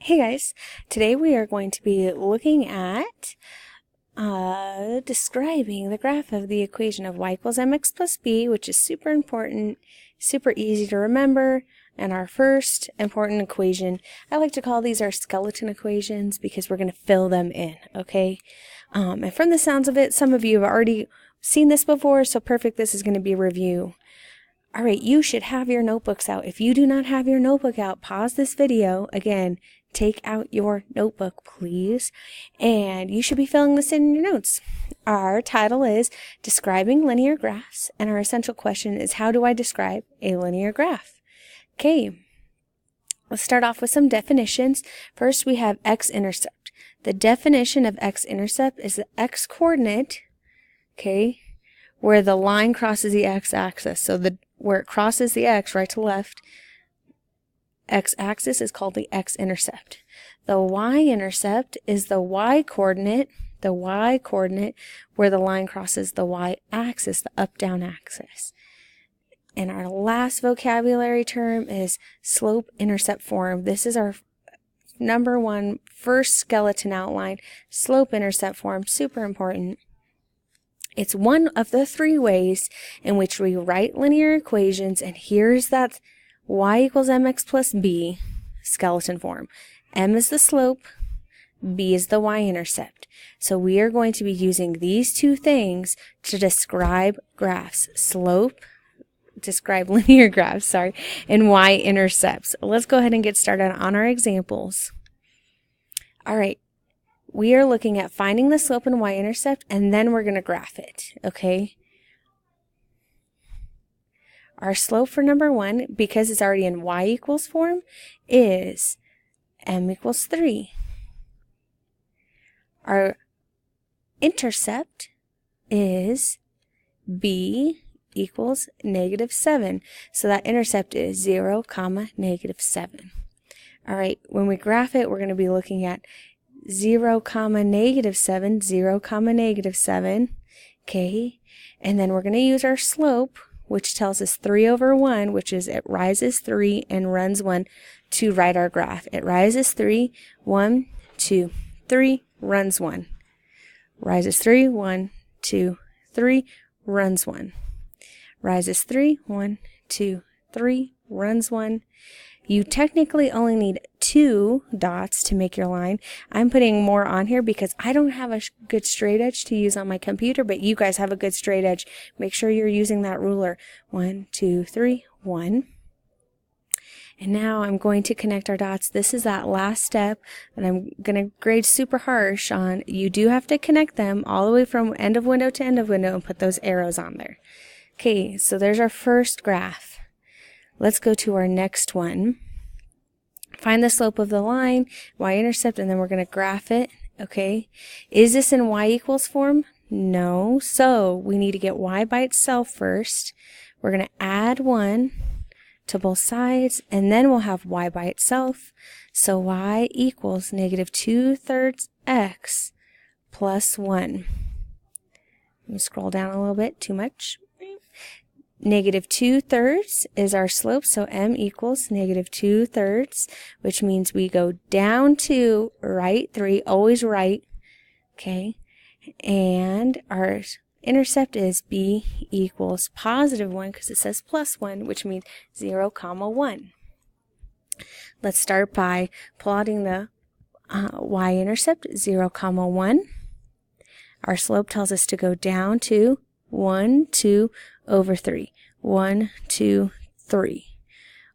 Hey guys, today we are going to be looking at describing the graph of the equation of y equals mx plus b, which is super important, super easy to remember, and our first important equation. I like to call these our skeleton equations because we're going to fill them in, okay? And from the sounds of it, some of you have already seen this before, so perfect, this is going to be a review. All right, you should have your notebooks out. If you do not have your notebook out, pause this video. Again, take out your notebook, please. And you should be filling this in your notes. Our title is Describing Linear Graphs, and our essential question is, how do I describe a linear graph? Okay, let's start off with some definitions. First, we have x-intercept. The definition of x-intercept is the x-coordinate, okay, where the line crosses the x-axis. So where it crosses the x, right to left, x-axis is called the x-intercept. The y-intercept is the y-coordinate where the line crosses the y-axis, the up-down axis. And our last vocabulary term is slope-intercept form. This is our number one first skeleton outline. Slope-intercept form, super important. It's one of the three ways in which we write linear equations, and here's that y equals mx plus b skeleton form. M is the slope, b is the y-intercept. So we are going to be using these two things to describe graphs. Describe linear graphs, and y-intercepts. Let's go ahead and get started on our examples. All right. We are looking at finding the slope and y-intercept, and then we're going to graph it, okay? Our slope for number one, because it's already in y equals form, is m equals 3. Our intercept is b equals -7. So that intercept is 0, -7. All right, when we graph it, we're going to be looking at 0, -7, 0, -7, okay? And then we're going to use our slope, which tells us 3 over 1, which is it rises 3 and runs 1 to write our graph. It rises 3, 1, 2, 3, runs 1. Rises 3, 1, 2, 3, runs 1. Rises 3, 1, 2, 3, runs 1. You technically only need 2 dots to make your line. I'm putting more on here because I don't have a good straight edge to use on my computer, but you guys have a good straight edge. Make sure you're using that ruler. 1, 2, 3, 1. And now I'm going to connect our dots. This is that last step that I'm going to grade super harsh on. You do have to connect them all the way from end of window to end of window and put those arrows on there. Okay, so there's our first graph. Let's go to our next one. Find the slope of the line, y-intercept, and then we're going to graph it, okay? Is this in y equals form? No. So we need to get y by itself first. We're going to add 1 to both sides, and then we'll have y by itself. So y equals -2/3 x plus 1. Let me scroll down a little bit, too much. -2/3 is our slope, so m equals -2/3, which means we go down to right 3, always right, okay? And our intercept is b equals +1 because it says +1, which means 0, 1. Let's start by plotting the y-intercept, 0, 1. Our slope tells us to go down to 1, 2 over 3. 1, 2, 3.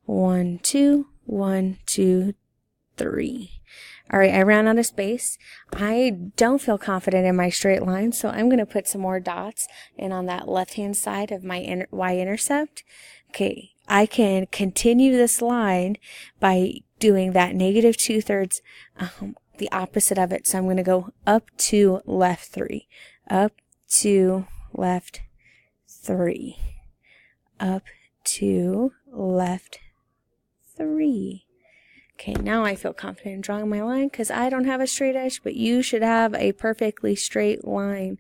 1, 2, 1, 2, 3. All right, I ran out of space. I don't feel confident in my straight line, so I'm going to put some more dots in on that left-hand side of my y-intercept. Okay, I can continue this line by doing that -2/3, the opposite of it. So I'm going to go up to left 3. Up to left 3. Up to left 3. Okay, now I feel confident in drawing my line because I don't have a straight edge, but you should have a perfectly straight line.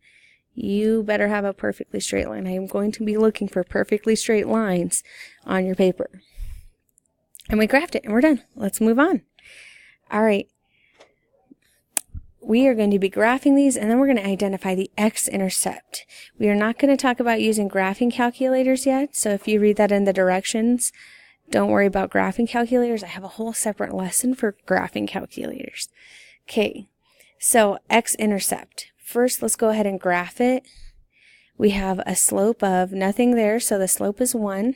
You better have a perfectly straight line. I am going to be looking for perfectly straight lines on your paper. And we graphed it, and we're done. Let's move on. All right. We are going to be graphing these, and then we're going to identify the x-intercept. We are not going to talk about using graphing calculators yet, so if you read that in the directions, don't worry about graphing calculators. I have a whole separate lesson for graphing calculators. Okay, so x-intercept. First, let's go ahead and graph it. We have a slope of nothing there, so the slope is 1,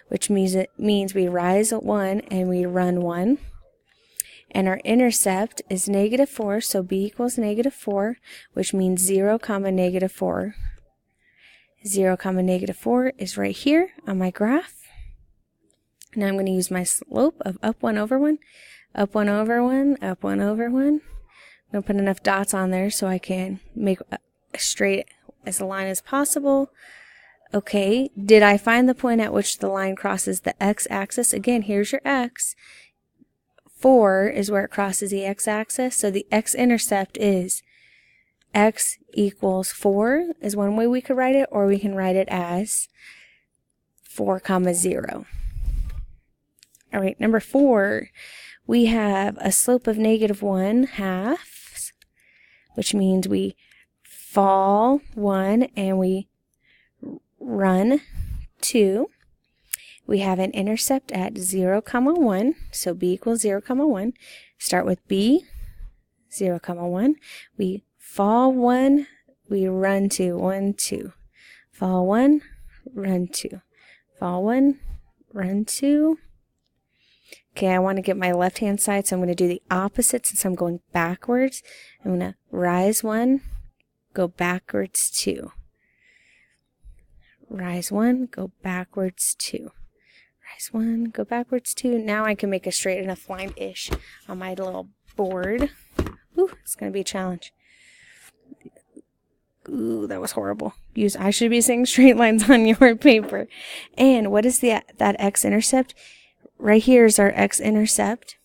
which means we rise 1 and we run 1. And our intercept is -4, so b equals -4, which means 0, -4. 0, -4 is right here on my graph. Now I'm going to use my slope of up 1 over 1, up 1 over 1, up 1 over 1. I'm going to put enough dots on there so I can make a straight as a line as possible. Okay, did I find the point at which the line crosses the x-axis? Again, here's your x. 4 is where it crosses the x-axis, so the x-intercept is x equals 4 is one way we could write it, or we can write it as 4, 0. All right, number 4, we have a slope of -1/2, which means we fall 1 and we run 2. We have an intercept at 0, 1, so b equals 0, 1. Start with b, 0, 1. We fall 1, we run 2, 1, 2. Fall 1, run 2. Fall 1, run 2. Okay, I want to get my left-hand side, so I'm going to do the opposite since I'm going backwards. I'm going to rise 1, go backwards 2. Rise 1, go backwards 2. Rise 1, go backwards 2. Now I can make a straight enough line-ish on my little board. Ooh, it's going to be a challenge. Ooh, that was horrible. I should be saying straight lines on your paper. And what is that x-intercept? Right here is our x-intercept.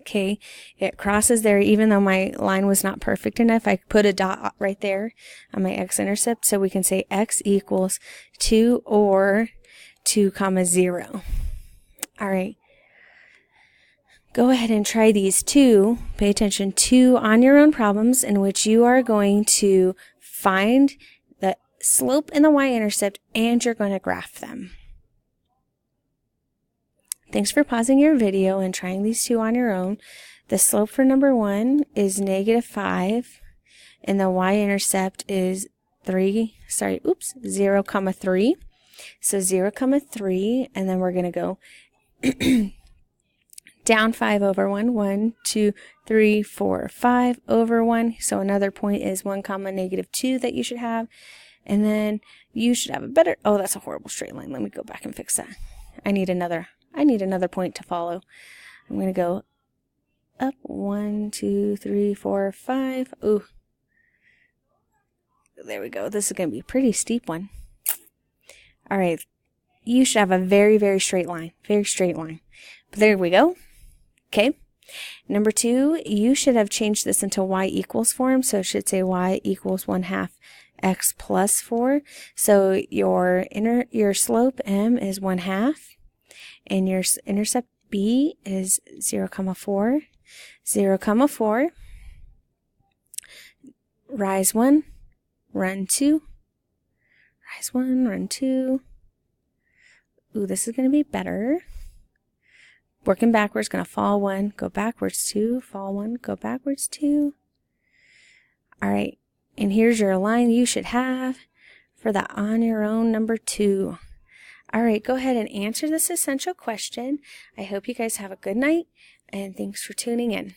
Okay, it crosses there even though my line was not perfect enough. I put a dot right there on my x-intercept, so we can say x equals 2 or 2, 0. All right. Go ahead and try these 2. Pay attention, 2 on your own problems in which you are going to find the slope and the y-intercept and you're going to graph them. Thanks for pausing your video and trying these 2 on your own. The slope for number 1 is -5 and the y-intercept is 0, 3. So 0, 3, and then we're going to go down 5 over 1, 1, 2, 3, 4, 5 over 1. So another point is 1, -2 that you should have. And then you should have a better, oh, that's a horrible straight line. Let me go back and fix that. I need another point to follow. I'm going to go up 1, 2, 3, 4, 5. Ooh. There we go. This is going to be a pretty steep one. All right, you should have a very, very straight line. Very straight line. But there we go. Okay. Number 2, you should have changed this into y equals form. So it should say y equals 1/2 x plus 4. So your slope m is 1/2. And your intercept b is 0, 4. 0, 4. Rise 1, run 2. Rise 1, run 2. Ooh, this is going to be better. Working backwards, going to fall 1, go backwards 2, fall 1, go backwards 2. All right, and here's your line you should have for the on your own number 2. All right, go ahead and answer this essential question. I hope you guys have a good night, and thanks for tuning in.